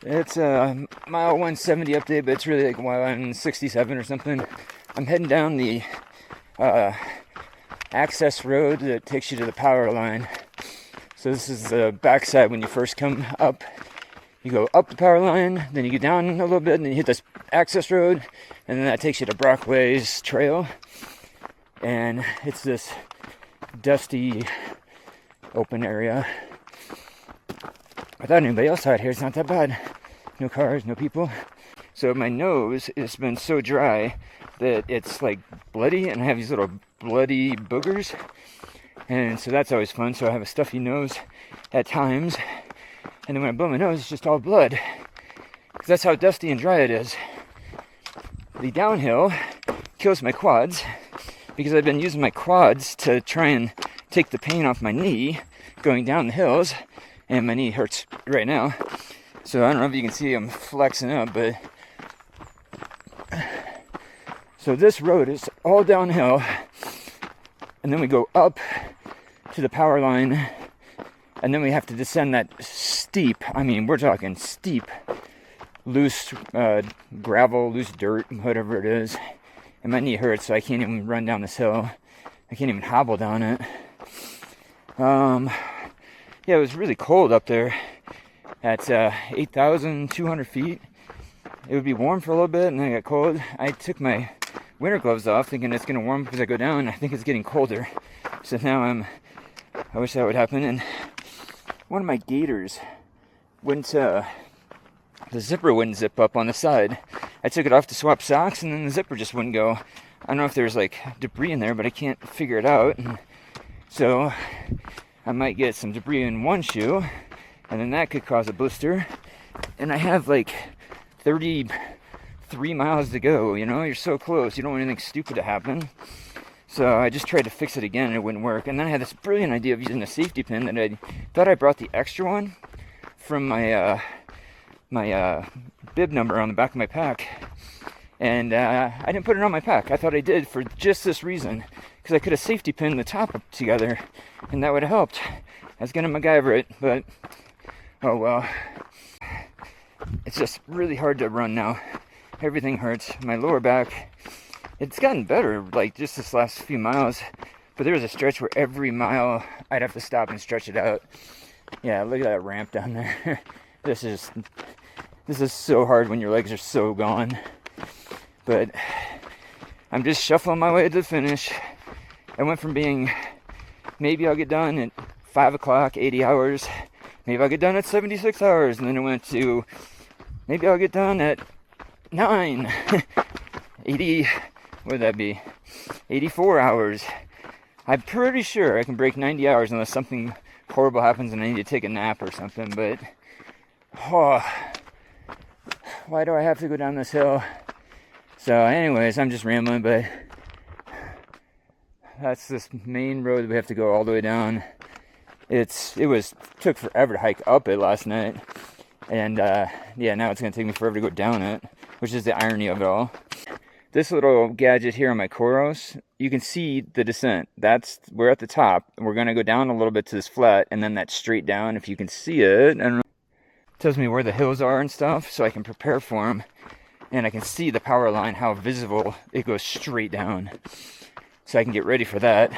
It's a mile 170 update, but it's really like mile 167 or something. I'm heading down the access road that takes you to the power line. So this is the backside when you first come up. You go up the power line, then you get down a little bit, and then you hit this access road, and then that takes you to Brockway's trail. And it's this dusty, open area. Without anybody else out here, it's not that bad. No cars, no people. So my nose has been so dry that it's like bloody, and I have these little bloody boogers. And so that's always fun. So I have a stuffy nose at times. And then when I blow my nose, it's just all blood. Because that's how dusty and dry it is. The downhill kills my quads. Because I've been using my quads to try and take the pain off my knee going down the hills. And my knee hurts right now. So I don't know if you can see I'm flexing up, but... So this road is all downhill. And then we go up to the power line. And then we have to descend that steep, I mean, we're talking steep, loose gravel, loose dirt, whatever it is. And my knee hurts, so I can't even run down this hill. I can't even hobble down it. Yeah, it was really cold up there at 8,200 feet. It would be warm for a little bit, and then it got cold. I took my winter gloves off, thinking it's going to warm because I go down. I think it's getting colder. So now I wish that would happen. And one of my gaiters wouldn't, the zipper wouldn't zip up on the side. I took it off to swap socks, and then the zipper just wouldn't go. I don't know if there's like debris in there, but I can't figure it out. And so I might get some debris in one shoe, and then that could cause a blister. And I have like 33 miles to go, you know, you're so close. You don't want anything stupid to happen. So I just tried to fix it again and it wouldn't work. And then I had this brilliant idea of using a safety pin that I thought I brought the extra one from my bib number on the back of my pack. And I didn't put it on my pack. I thought I did for just this reason. Because I could have safety pinned the top up together and that would have helped. I was going to MacGyver it, but oh well. It's just really hard to run now. Everything hurts. My lower back... It's gotten better, like, just this last few miles. But there was a stretch where every mile I'd have to stop and stretch it out. Yeah, look at that ramp down there. This is so hard when your legs are so gone. But I'm just shuffling my way to the finish. I went from being, maybe I'll get done at 5 o'clock, 80 hours. Maybe I'll get done at 76 hours. And then it went to, maybe I'll get done at 9. 80... What would that be? 84 hours. I'm pretty sure I can break 90 hours unless something horrible happens and I need to take a nap or something, but... Oh, why do I have to go down this hill? So anyways, I'm just rambling, but... That's this main road we have to go all the way down. Took forever to hike up it last night. And yeah, now it's going to take me forever to go down it, which is the irony of it all. This little gadget here on my Koros, you can see the descent. We're at the top, and we're going to go down a little bit to this flat, and then that's straight down, if you can see it. I don't know. It tells me where the hills are and stuff, so I can prepare for them. And I can see the power line, how visible it goes straight down. So I can get ready for that.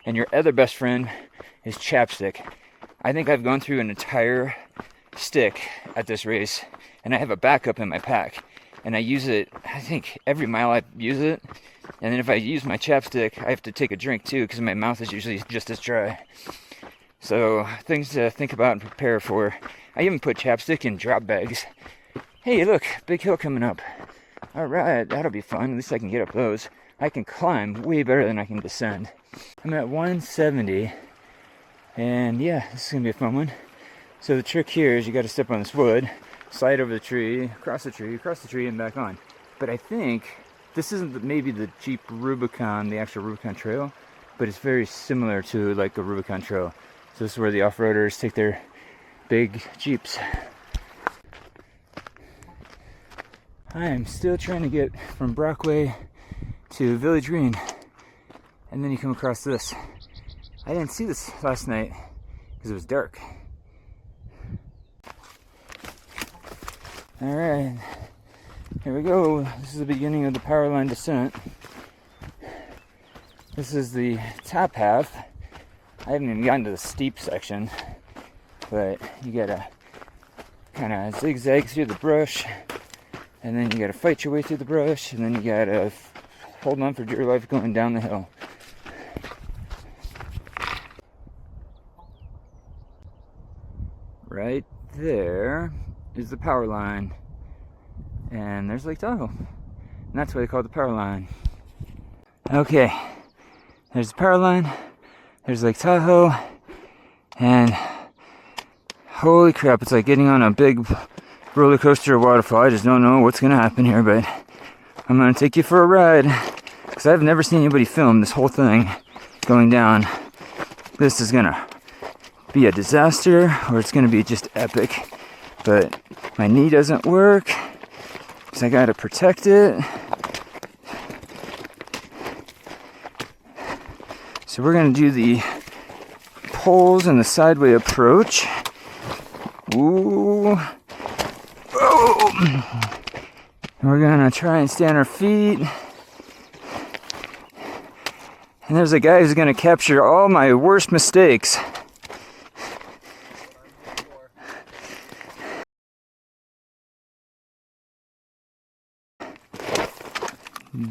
And your other best friend is chapstick. I think I've gone through an entire stick at this race, and I have a backup in my pack. And I use it, I think, every mile I use it. And then if I use my chapstick, I have to take a drink too, because my mouth is usually just as dry. So, things to think about and prepare for. I even put chapstick in drop bags. Hey, look, big hill coming up. Alright, that'll be fun. At least I can get up those. I can climb way better than I can descend. I'm at 170. And yeah, this is going to be a fun one. So the trick here is you got to step on this wood. Slide over the tree, across the tree, and back on. But I think this isn't maybe the Jeep Rubicon, the actual Rubicon Trail, but it's very similar to like a Rubicon Trail. So this is where the off-roaders take their big Jeeps. I am still trying to get from Brockway to Village Green, and then you come across this. I didn't see this last night because it was dark. Alright, here we go. This is the beginning of the powerline descent. This is the top half. I haven't even gotten to the steep section, but you gotta kind of zigzag through the brush, and then you gotta fight your way through the brush, and then you gotta hold on for dear life going down the hill. Right there is the power line, and there's Lake Tahoe, and that's why they call it the power line. Okay, there's the power line, there's Lake Tahoe, and holy crap, it's like getting on a big roller coaster or waterfall. I just don't know what's gonna happen here, but I'm gonna take you for a ride, because I've never seen anybody film this whole thing going down. This is gonna be a disaster, or it's gonna be just epic. But my knee doesn't work, so I gotta protect it. So we're gonna do the poles and the sideway approach. Ooh. Oh. We're gonna try and stay on our feet. And there's a guy who's gonna capture all my worst mistakes.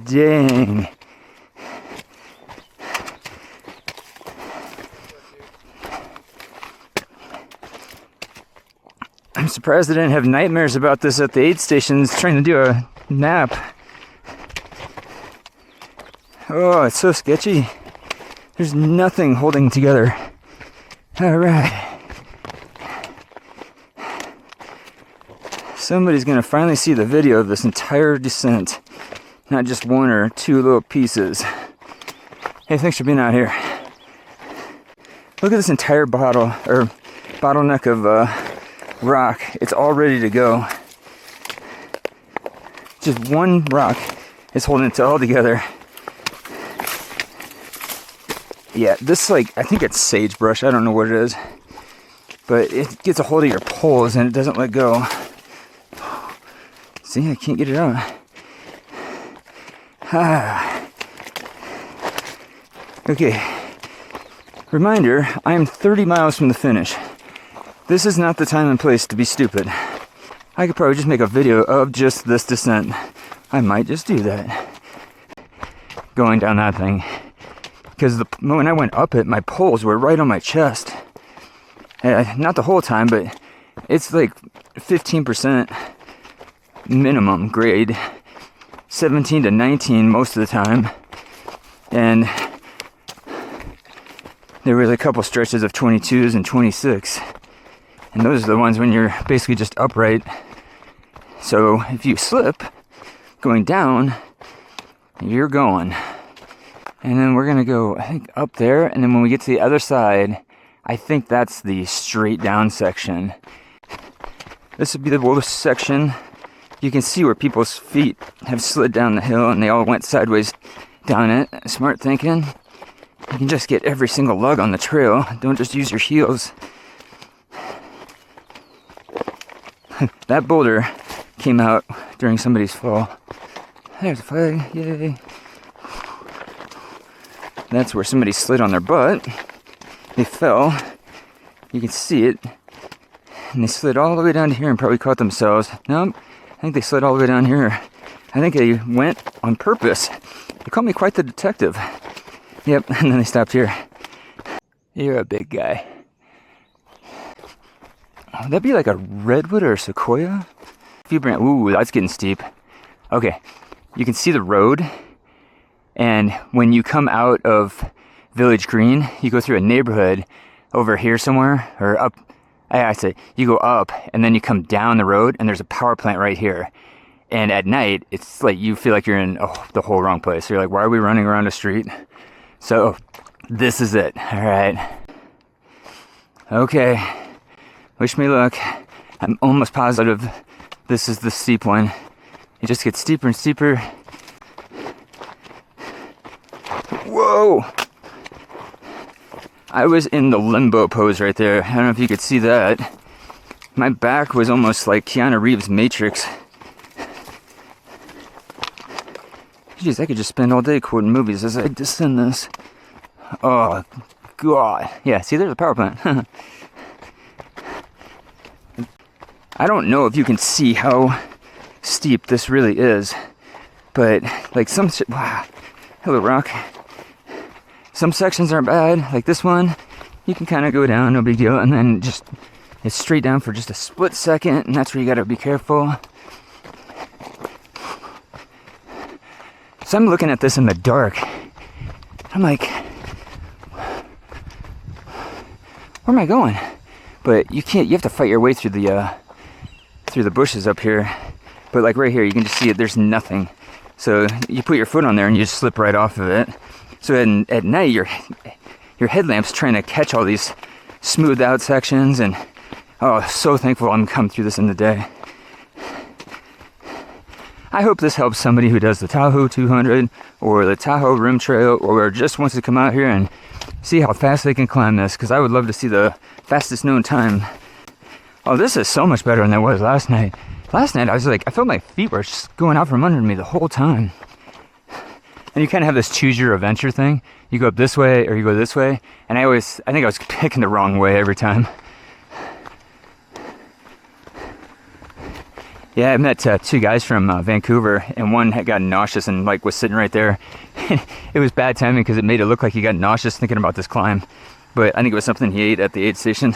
Dang. I'm surprised I didn't have nightmares about this at the aid stations trying to do a nap. Oh, it's so sketchy. There's nothing holding together. Alright. Somebody's gonna finally see the video of this entire descent. Not just one or two little pieces. Hey, thanks for being out here. Look at this entire bottleneck of rock. It's all ready to go. Just one rock is holding it all together. Yeah, this I think it's sagebrush. I don't know what it is. But it gets a hold of your poles and it doesn't let go. See, I can't get it out. Okay, reminder, I am 30 miles from the finish. This is not the time and place to be stupid. I could probably just make a video of just this descent. I might just do that. Going down that thing. Because when I went up it, my poles were right on my chest. Not the whole time, but it's like 15% minimum grade. 17 to 19 most of the time, and there was a couple stretches of 22s and 26, and those are the ones when you're basically just upright. So if you slip going down, you're going. And then we're gonna go, I think, up there, and then when we get to the other side, I think that's the straight down section. This would be the worst section. You can see where people's feet have slid down the hill and they all went sideways down it. Smart thinking. You can just get every single lug on the trail. Don't just use your heels. That boulder came out during somebody's fall. There's a flag, yay. That's where somebody slid on their butt. They fell. You can see it. And they slid all the way down to here and probably caught themselves. Nope. I think they slid all the way down here. I think they went on purpose. They called me quite the detective. Yep, and then they stopped here. You're a big guy. Would that be like a redwood or a sequoia? Ooh, that's getting steep. Okay, you can see the road. And when you come out of Village Green, you go through a neighborhood over here somewhere, or up. I say you go up and then you come down the road and there's a power plant right here. And at night, it's like you feel like you're in the whole wrong place. You're like, why are we running around a street? So this is it. All right. Okay. Wish me luck. I'm almost positive this is the steep one. It just gets steeper and steeper. Whoa! I was in the limbo pose right there. I don't know if you could see that. My back was almost like Keanu Reeves' Matrix. Jeez, I could just spend all day quoting movies as I descend this. Oh, God. Yeah, see, there's a power plant. I don't know if you can see how steep this really is, but like wow. Hello, rock. Some sections aren't bad, like this one. You can kind of go down, no big deal, and then just it's straight down for just a split second, and that's where you gotta be careful. So I'm looking at this in the dark. I'm like, where am I going? But you can't. You have to fight your way through the bushes up here. But like right here, you can just see it. There's nothing. So you put your foot on there and you just slip right off of it. So at night, your headlamp's trying to catch all these smoothed out sections, and oh, so thankful I'm coming through this in the day. I hope this helps somebody who does the Tahoe 200 or the Tahoe Rim Trail, or just wants to come out here and see how fast they can climb this, because I would love to see the fastest known time. Oh, this is so much better than it was last night. Last night I was like, I felt my feet were just going out from under me the whole time. And you kind of have this choose your adventure thing. You go up this way or you go this way. And I think I was picking the wrong way every time. Yeah, I met two guys from Vancouver, and one had gotten nauseous and like was sitting right there. It was bad timing because it made it look like he got nauseous thinking about this climb. But I think it was something he ate at the aid station.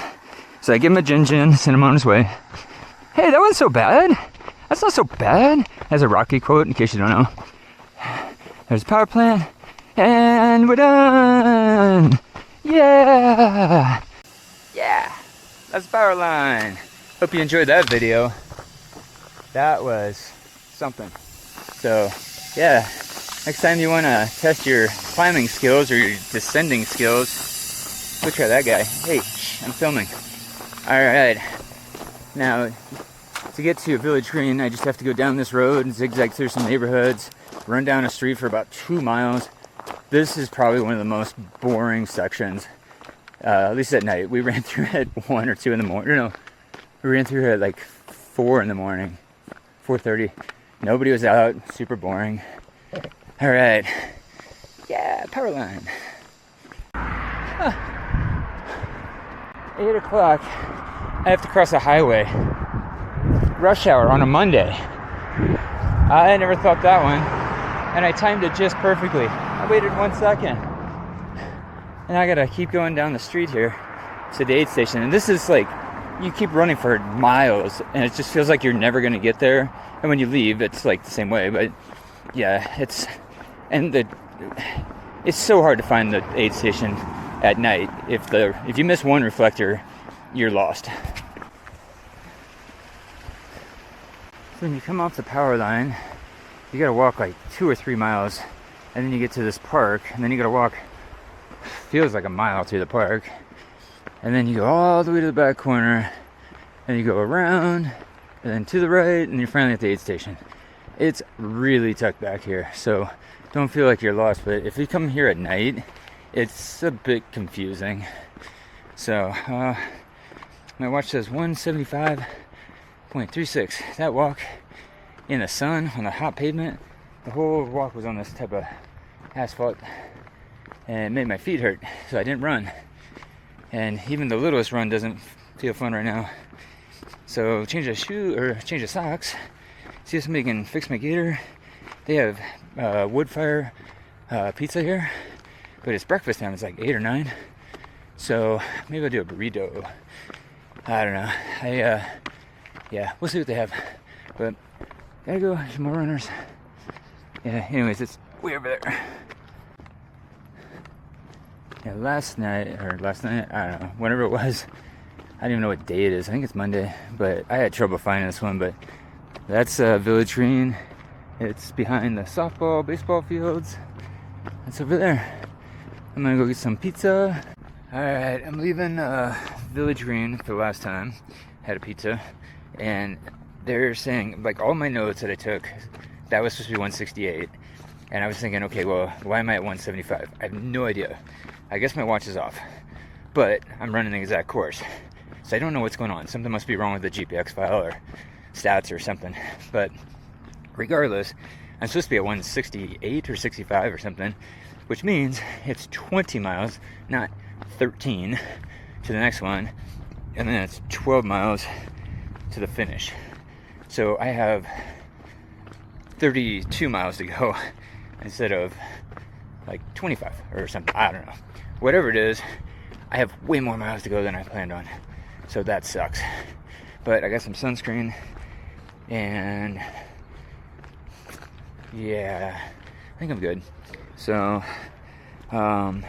So I gave him a gin, sent him on his way. Hey, that wasn't so bad. That's not so bad. That's a Rocky quote, in case you don't know. There's a power plant, and we're done. Yeah. Yeah, that's the power line. Hope you enjoyed that video. That was something. So, yeah, next time you want to test your climbing skills or your descending skills, go try that guy. Hey, I'm filming. Alright, now to get to Village Green, I just have to go down this road and zigzag through some neighborhoods, run down a street for about 2 miles. This is probably one of the most boring sections, at least at night. We ran through it at 1 or 2 in the morning. No, we ran through it at like 4 in the morning. 4:30. Nobody was out. Super boring. All right. Yeah, power line. 8 o'clock. I have to cross a highway. Rush hour on a Monday. I never thought that one. And I timed it just perfectly. I waited 1 second. And I gotta keep going down the street here to the aid station. And this is like, you keep running for miles, and it just feels like you're never going to get there. And when you leave, it's like the same way. But yeah, it's so hard to find the aid station at night. If you miss one reflector, you're lost. So when you come off the power line, you got to walk like 2 or 3 miles, and then you get to this park, and then you got to walk, feels like a mile through the park. And then you go all the way to the back corner, and you go around, and then to the right, and you're finally at the aid station. It's really tucked back here, so don't feel like you're lost. But if you come here at night, it's a bit confusing. So, my watch says 175.36. That walk in the sun, on the hot pavement, the whole walk was on this type of asphalt, and it made my feet hurt, so I didn't run. And even the littlest run doesn't feel fun right now. So change of socks. See if somebody can fix my gator. They have wood fire pizza here, but it's breakfast time. It's like 8 or 9. So maybe I'll do a burrito. I don't know. Yeah, we'll see what they have. But gotta go. Some more runners. Yeah. Anyways, it's way over there. Yeah, last night, I don't know, whenever it was, I don't even know what day it is. I think it's Monday, but I had trouble finding this one. But that's Village Green. It's behind the softball, baseball fields. That's over there. I'm gonna go get some pizza. All right, I'm leaving Village Green for the last time. Had a pizza, and they're saying, like, all my notes that I took, that was supposed to be 168. And I was thinking, okay, well, why am I at 175? I have no idea. I guess my watch is off, but I'm running the exact course. So I don't know what's going on. Something must be wrong with the GPX file or stats or something. But regardless, I'm supposed to be at 168 or 65 or something, which means it's 20 miles, not 13, to the next one, and then it's 12 miles to the finish. So I have 32 miles to go instead of like 25 or something. I don't know. Whatever it is, I have way more miles to go than I planned on. So that sucks. But I got some sunscreen, and yeah, I think I'm good. So, oh,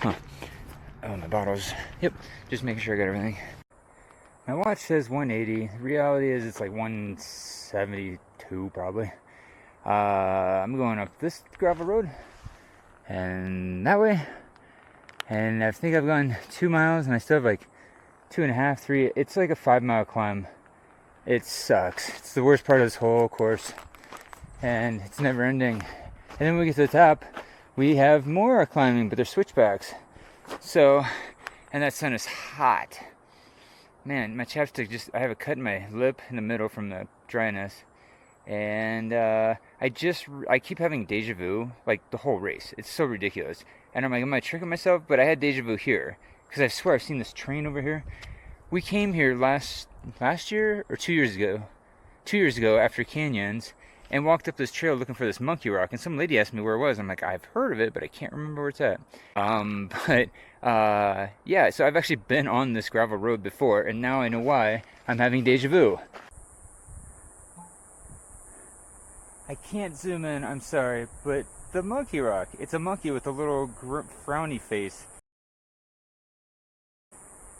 my bottles. Yep, just making sure I got everything. My watch says 180. The reality is it's like 172 probably. I'm going up this gravel road and that way, and I think I've gone 2 miles and I still have like 2.5, 3. It's like a 5-mile climb. It sucks. It's the worst part of this whole course, and it's never ending. And then when we get to the top, we have more climbing, but they're switchbacks. So, and that sun is hot. Man, my chapstick I have a cut in my lip in the middle from the dryness. And I keep having deja vu, like the whole race. It's so ridiculous. And I'm like, am I tricking myself? But I had deja vu here, because I swear I've seen this train over here. We came here last year or 2 years ago. 2 years ago after canyons, and walked up this trail looking for this monkey rock, and some lady asked me where it was. I'm like, I've heard of it, but I can't remember where it's at. Yeah, so I've actually been on this gravel road before, and now I know why I'm having deja vu. I can't zoom in, I'm sorry, but the monkey rock, it's a monkey with a little frowny face.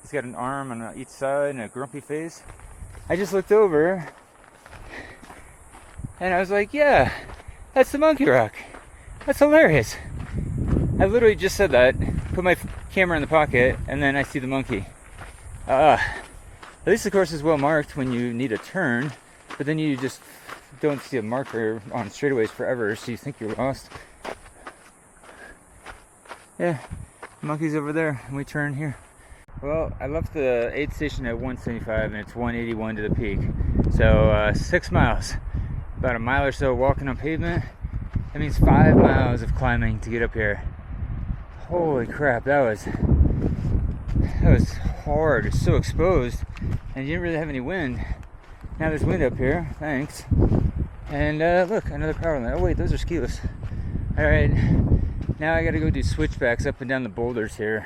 He's got an arm on each side and a grumpy face. I just looked over, and I was like, yeah, that's the monkey rock. That's hilarious. I literally just said that, put my camera in the pocket, and then I see the monkey. At least the course is well marked when you need a turn, but then you just don't see a marker on straightaways forever, so you think you're lost. Yeah, the monkey's over there, and we turn here. Well, I left the aid station at 175, and it's 181 to the peak. So 6 miles. About a mile or so walking on pavement. That means 5 miles of climbing to get up here. Holy crap, that was hard. It's so exposed, and you didn't really have any wind. Now there's wind up here, thanks. And look, another power line. Oh wait, those are skiless. Alright, now I gotta go do switchbacks up and down the boulders here.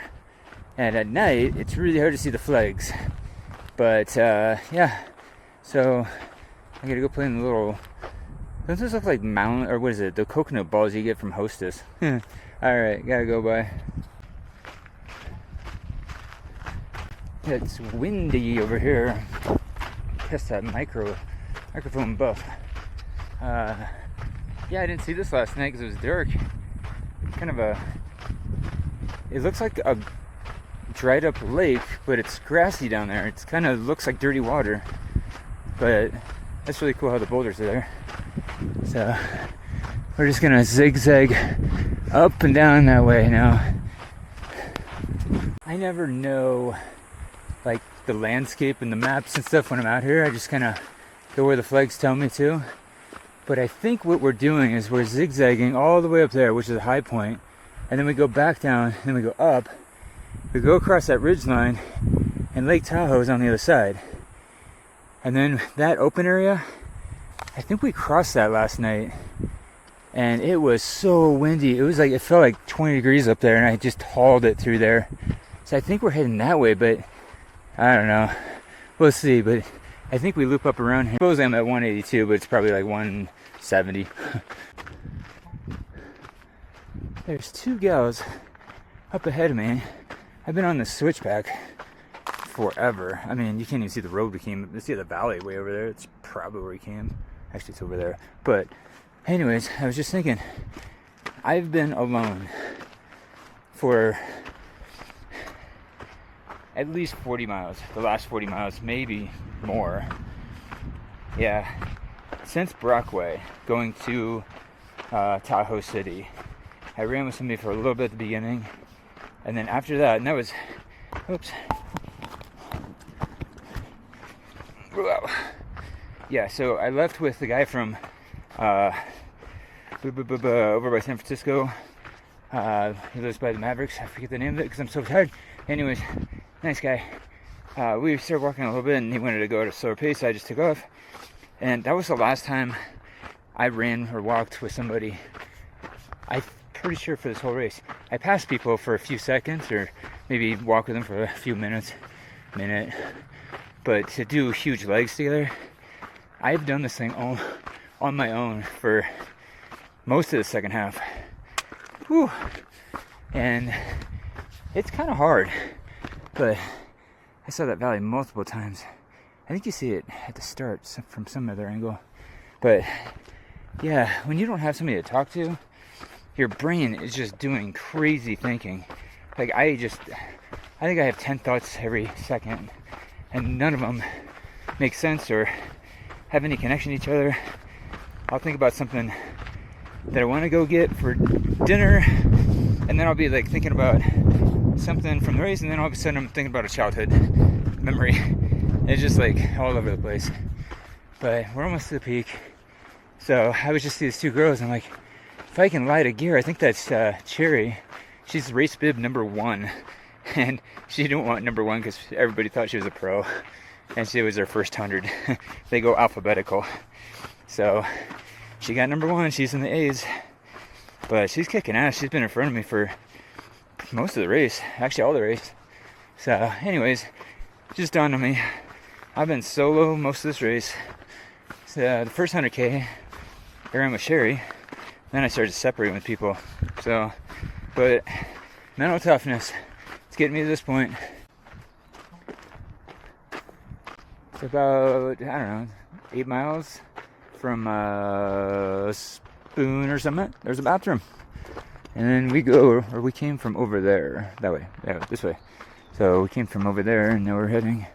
And at night, it's really hard to see the flags. But yeah, so I gotta go play in the little, doesn't this look like mountain, or what is it, the coconut balls you get from Hostess. Alright, gotta go by. It's windy over here. Test that microphone buff. Yeah, I didn't see this last night because it was dark. Kind of it looks like a dried up lake, but it's grassy down there. It's kind of looks like dirty water, but that's really cool how the boulders are there. So we're just gonna zigzag up and down that way now. I never know like the landscape and the maps and stuff when I'm out here. I just kind of go where the flags tell me to. But I think what we're doing is we're zigzagging all the way up there, which is a high point, and then we go back down, and then we go up. We go across that ridge line, and Lake Tahoe is on the other side. And then that open area, I think we crossed that last night, and it was so windy. It was like, it felt like 20 degrees up there, and I just hauled it through there. So I think we're heading that way, but I don't know. We'll see, but I think we loop up around here. I suppose I'm at 182, but it's probably like 170. There's 2 gals up ahead of me. I've been on this switchback forever. I mean, you can't even see the road we came. You see the valley way over there. It's probably where we came. Actually, it's over there. But anyways, I was just thinking, I've been alone for at least 40 miles. The last 40 miles, maybe more. Yeah. Since Brockway, going to Tahoe City, I ran with somebody for a little bit at the beginning, and then after that, and that was, oops, Yeah, so I left with the guy from over by San Francisco. He lives by the Mavericks. I forget the name of it because I'm so tired. Anyways, nice guy. We started walking a little bit and he wanted to go at a slower pace, so I just took off. And that was the last time I ran or walked with somebody. I'm pretty sure for this whole race. I passed people for a few seconds or maybe walk with them for a few minute. But to do huge legs together, I've done this thing all on my own for most of the second half. Whew. And it's kind of hard, but I saw that valley multiple times. I think you see it at the start from some other angle. But yeah, when you don't have somebody to talk to, your brain is just doing crazy thinking. Like I think I have 10 thoughts every second, and none of them make sense or have any connection to each other. I'll think about something that I want to go get for dinner, and then I'll be like thinking about something from the race, and then all of a sudden I'm thinking about a childhood memory. It's just like all over the place. But we're almost to the peak. So I was just see these two girls, and I'm like, if I can light a gear, I think that's Cherry. She's race bib number 1. And she didn't want number 1 because everybody thought she was a pro. And she was her first 100. They go alphabetical. So she got number 1. She's in the A's. But she's kicking ass. She's been in front of me for most of the race. Actually, all the race. So anyways, just dawned on me. I've been solo most of this race. So the first 100K, I ran with Sherry. Then I started separating with people. So, but mental toughness, it's getting me to this point. It's about, I don't know, 8 miles from Spoon or something. There's a bathroom. And then we came from over there, that way, yeah, this way. So we came from over there and now we're heading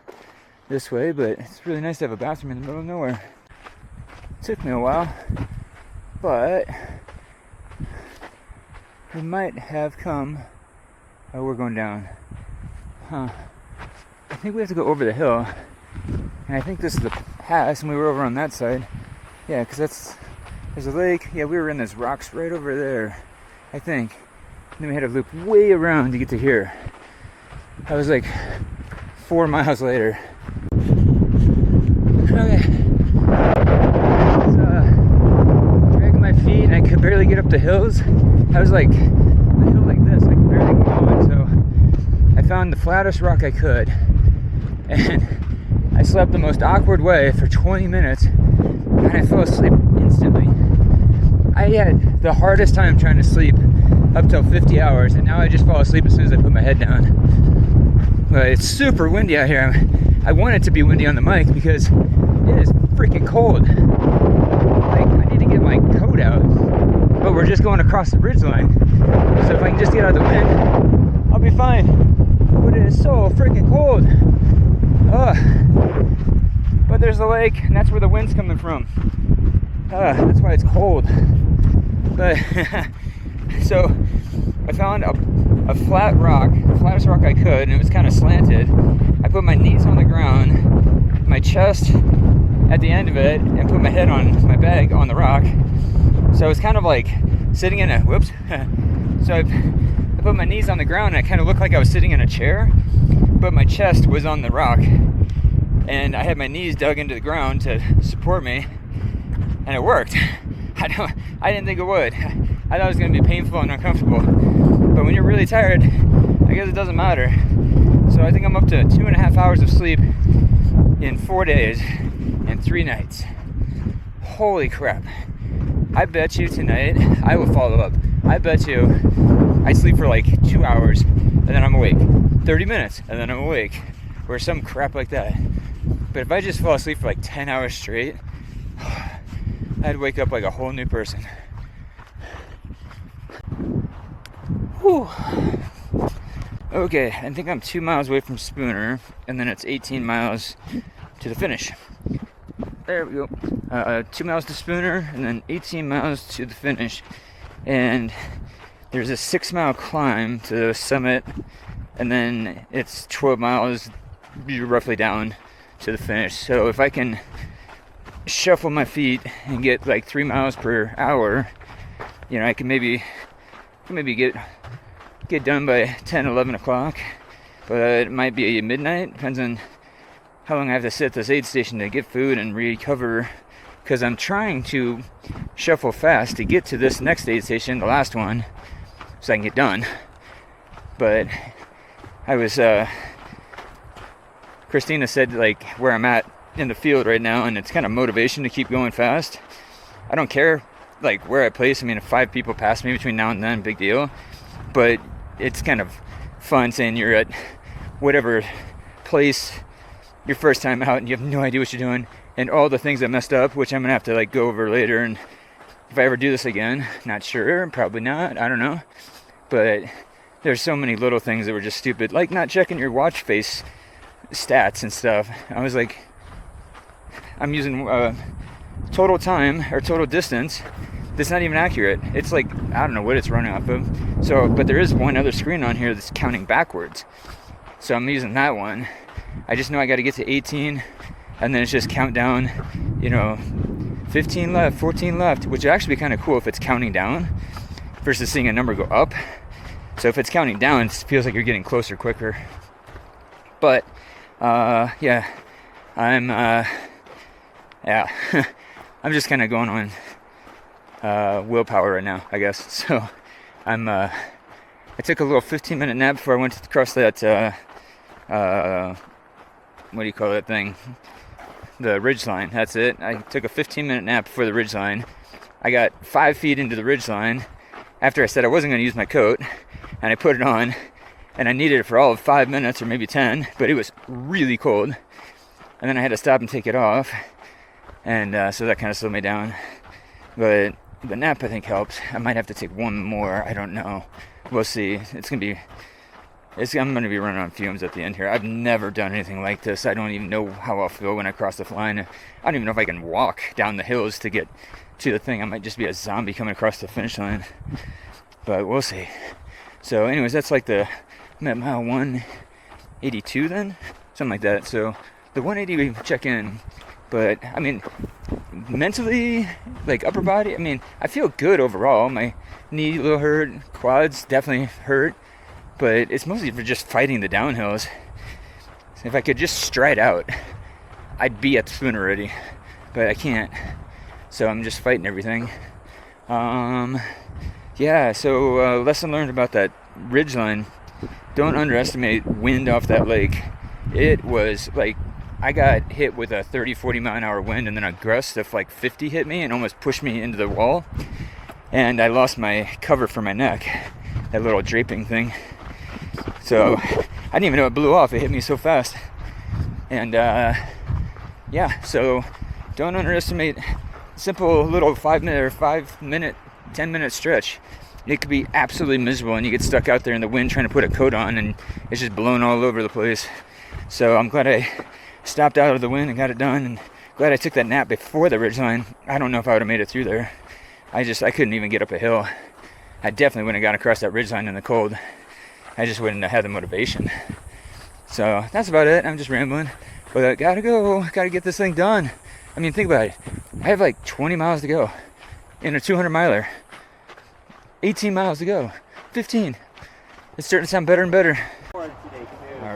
this way, but it's really nice to have a bathroom in the middle of nowhere. It took me a while, but we might have come. Oh, we're going down. I think we have to go over the hill, and I think this is the pass, and we were over on that side. Yeah, because there's a lake. Yeah, we were in those rocks right over there, I think. And then we had to loop way around to get to here. That was like 4 miles later. Okay. Dragging my feet, and I could barely get up the hills. I was like, a hill like this, I could barely get going. So I found the flattest rock I could, and I slept the most awkward way for 20 minutes, and I fell asleep instantly. I had the hardest time trying to sleep up till 50 hours, and now I just fall asleep as soon as I put my head down. But it's super windy out here. I want it to be windy on the mic because it is freaking cold. Like, I need to get my coat out, but we're just going across the ridge line. So if I can just get out of the wind, I'll be fine. But it is so freaking cold. But there's a lake, and that's where the wind's coming from. That's why it's cold. But so I found a flat rock, the flattest rock I could, and it was kind of slanted. I put my knees on the ground, my chest at the end of it, and put my head on my bag on the rock. So I was kind of like sitting in a, whoops. So I put my knees on the ground, and I kind of looked like I was sitting in a chair, but my chest was on the rock. And I had my knees dug into the ground to support me, and it worked. I didn't think it would. I thought it was going to be painful and uncomfortable. But when you're really tired, I guess it doesn't matter. So I think I'm up to 2.5 hours of sleep in 4 days and 3 nights. Holy crap. I bet you tonight, I will follow up. I bet you I sleep for like 2 hours and then I'm awake. 30 minutes and then I'm awake. Or some crap like that. But if I just fall asleep for like 10 hours straight, I'd wake up like a whole new person. Whew. Okay, I think I'm 2 miles away from Spooner, and then it's 18 miles to the finish. There we go. 2 miles to Spooner, and then 18 miles to the finish. And there's a 6-mile climb to the summit, and then it's 12 miles roughly down to the finish. So if I can shuffle my feet and get like 3 miles per hour, you know, I can maybe get done by 10, 11 o'clock. But it might be midnight. Depends on how long I have to sit at this aid station to get food and recover. Because I'm trying to shuffle fast to get to this next aid station, the last one, so I can get done. But I was, Christina said like where I'm at in the field right now, and it's kind of motivation to keep going fast. I don't care like where I place. I mean, if 5 people pass me between now and then, big deal. But it's kind of fun saying you're at whatever place your first time out and you have no idea what you're doing, and all the things that messed up, which I'm gonna have to like go over later. And if I ever do this again, not sure, probably not, I don't know. But there's so many little things that were just stupid, like not checking your watch face stats and stuff. I was like, I'm using total time or total distance that's not even accurate. It's like, I don't know what it's running off of. So, but there is one other screen on here that's counting backwards. So I'm using that one. I just know I got to get to 18, and then it's just count down, you know, 15 left, 14 left, which would actually be kind of cool if it's counting down versus seeing a number go up. So if it's counting down, it feels like you're getting closer quicker. But yeah, I'm I'm just kind of going on willpower right now, I guess. So I took a little 15-minute nap before I went to cross that what do you call that thing? The ridge line. That's it. I took a 15-minute nap before the ridge line. I got 5 feet into the ridge line after I said I wasn't going to use my coat, and I put it on, and I needed it for all of 5 minutes or maybe 10, but it was really cold. And then I had to stop and take it off, and so that kind of slowed me down. But the nap, I think, helps. I might have to take one more. I don't know. We'll see. I'm going to be running on fumes at the end here. I've never done anything like this. I don't even know how I'll feel when I cross the line. I don't even know if I can walk down the hills to get to the thing. I might just be a zombie coming across the finish line. But we'll see. So anyways, that's like I'm at mile 182 then? Something like that. So the 180 we check in. But, I mean, mentally, like upper body, I mean, I feel good overall. My knee a little hurt, quads definitely hurt. But it's mostly for just fighting the downhills. If I could just stride out, I'd be at the spoon already. But I can't. So I'm just fighting everything. Yeah, so lesson learned about that ridgeline. Don't underestimate wind off that lake. It was like, I got hit with a 30-40 mile an hour wind, and then a gust of like 50 hit me and almost pushed me into the wall. And I lost my cover for my neck, that little draping thing. So I didn't even know it blew off. It hit me so fast. And yeah, so don't underestimate simple little 5-minute, 10-minute stretch. It could be absolutely miserable, and you get stuck out there in the wind trying to put a coat on, and it's just blowing all over the place. So I'm glad I stopped out of the wind and got it done, and glad I took that nap before the ridgeline. I don't know if I would have made it through there. I couldn't even get up a hill. I definitely wouldn't have gone across that ridgeline in the cold. I just wouldn't have had the motivation. So that's about it. I'm just rambling. But I gotta go. Gotta get this thing done. I mean, think about it. I have like 20 miles to go in a 200 miler. 18 miles to go. 15. It's starting to sound better and better. All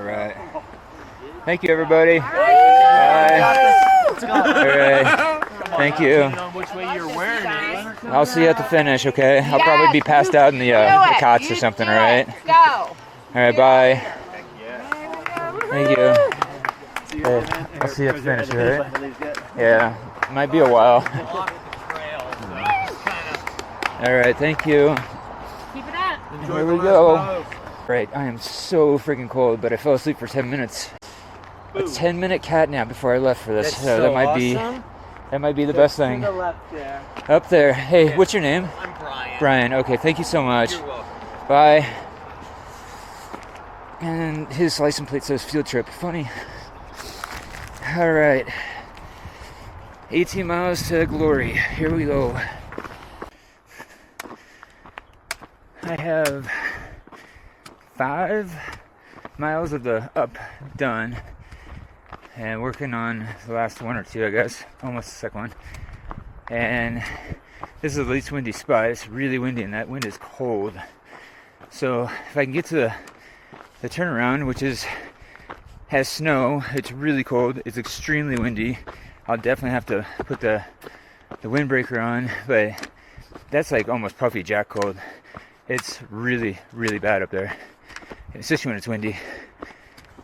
right. Thank you, everybody. Bye. All right. Thank you. Which way you're wearing it. I'll see you at the finish, okay? I'll probably be passed out in the cots or something, all right? Go. All right, bye. Thank you. Hey, I'll see you at the finish, all right? Yeah, might be a while. All right, thank you. Keep it up. Here we go. Right, I am so freaking cold, but I fell asleep for 10 minutes. A 10-minute cat nap before I left for this. That's so that might awesome. that might be the best thing. To the left there. Up there. Hey, what's your name? I'm Brian. Brian. Okay, thank you so much. You're welcome. Bye. And his license plate says field trip. Funny. All right. 18 miles to glory. Here we go. I have 5 miles of the up done. and working on the last one or two, I guess, almost the second one. And this is the least windy spot. It's really windy, and that wind is cold. So if I can get to the turnaround, which has snow, it's really cold, it's extremely windy. I'll definitely have to put the windbreaker on, but that's like almost puffy jack cold. It's really, really bad up there, especially when it's windy.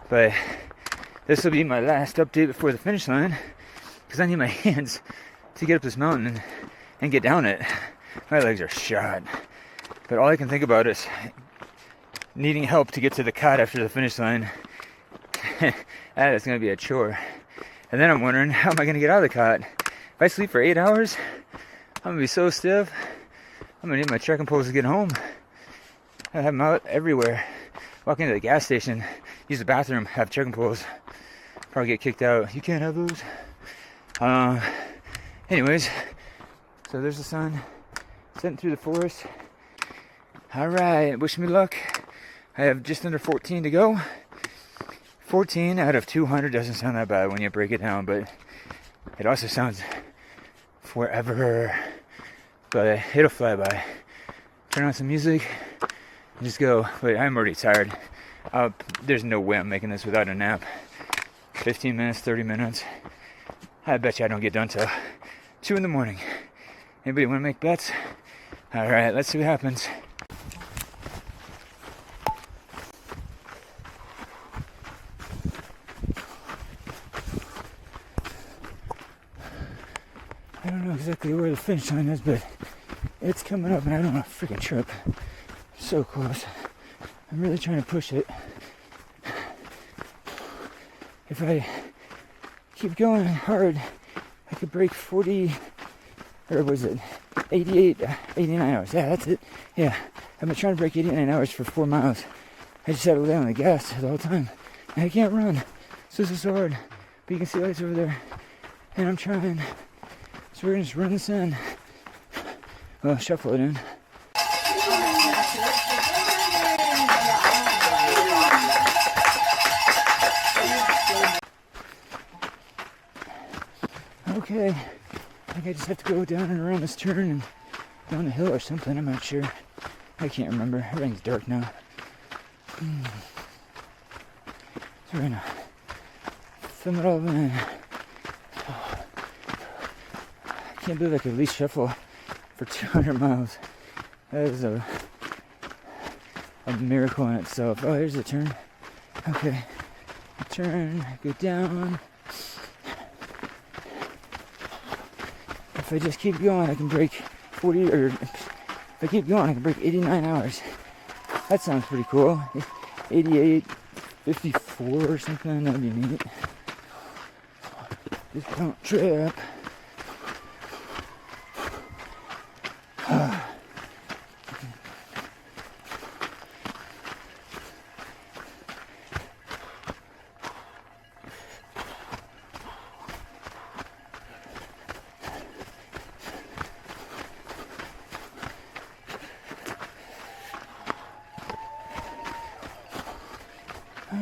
But this will be my last update before the finish line, because I need my hands to get up this mountain and get down it. My legs are shot. But all I can think about is needing help to get to the cot after the finish line. That is going to be a chore. And then I'm wondering, how am I going to get out of the cot? If I sleep for 8 hours, I'm going to be so stiff. I'm going to need my trekking poles to get home. I have them out everywhere. Walk into the gas station, use the bathroom, have trekking poles. Probably get kicked out. You can't have those. Anyways, so there's the sun setting through the forest. Alright, wish me luck. I have just under 14 to go. 14 out of 200 doesn't sound that bad when you break it down, but it also sounds forever. But it'll fly by. Turn on some music and just go. But I'm already tired. There's no way I'm making this without a nap. 15 minutes, 30 minutes. I bet you I don't get done till 2 in the morning. Anybody want to make bets? Alright, let's see what happens. I don't know exactly where the finish line is, but it's coming up and I don't want to freaking trip. So close. I'm really trying to push it. If I keep going hard, I could break 40, or was it 88, 89 hours. Yeah, that's it. Yeah, I've been trying to break 89 hours for 4 miles. I just had to lay on the gas the whole time. And I can't run. So this is so hard. But you can see lights over there. And I'm trying. So we're gonna just run this in. Well, shuffle it in. Okay, I think I just have to go down and around this turn and down the hill or something. I'm not sure. I can't remember. Everything's dark now. So we're gonna film it all in. I can't believe I could at least shuffle for 200 miles. That is a miracle in itself. Oh, here's the turn. Okay, turn, go down. If I just keep going, I can break 40, or if I keep going, I can break 89 hours. That sounds pretty cool. 88, 54 or something, that'd be neat. Just don't trip.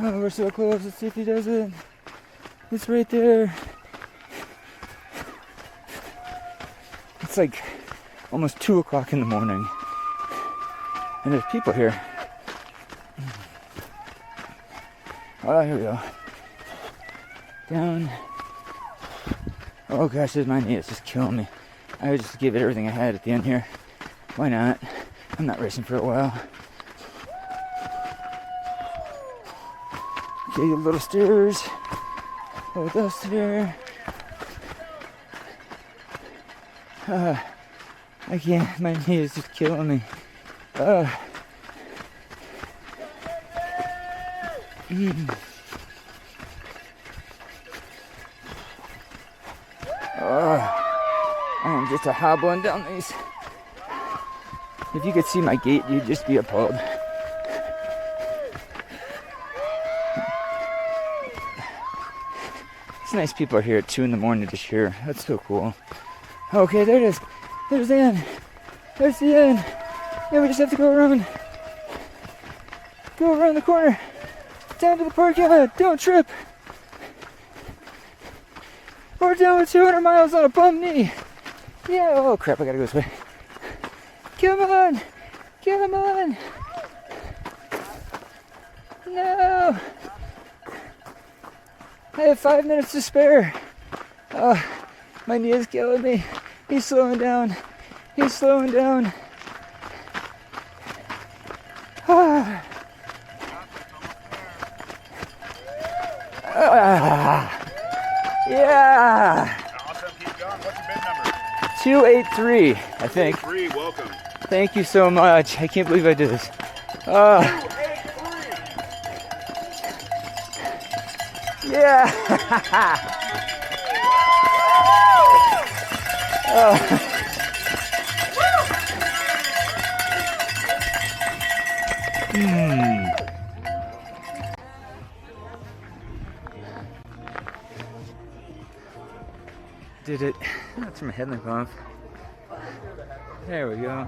Oh, we're so close. Let's see if he does it. It's right there. It's like almost 2 o'clock in the morning. And there's people here. Oh, here we go. Down. Oh gosh, there's my knee. It's just killing me. I would just give it everything I had at the end here. Why not? I'm not racing for a while. Okay, little stairs. Oh, dust here. I can't. My knee is just killing me. Oh, I am just a hobbling down these. If you could see my gait, you'd just be appalled. It's nice people are here at 2 in the morning to share. That's so cool. Okay, there it is. There's the end. There's the end. Now we just have to go around. Go around the corner. Down to the parking lot. Don't trip. We're doing 200 miles on a bum knee. Yeah, oh crap, I gotta go this way. Come on! Come on! No! I have 5 minutes to spare. Oh, my knee is killing me. He's slowing down. He's slowing down. Ah. Yeah! Awesome, keep going. What's your bid number? 283, I think. 3, welcome. Thank you so much. I can't believe I did this. 283. Yeah! Did it. That's my headlamp off. There we go.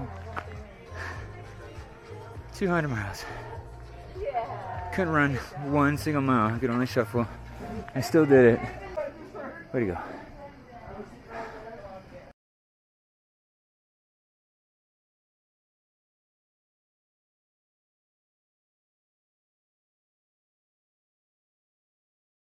200 miles. Couldn't run one single mile. I could only shuffle. I still did it. Way to go.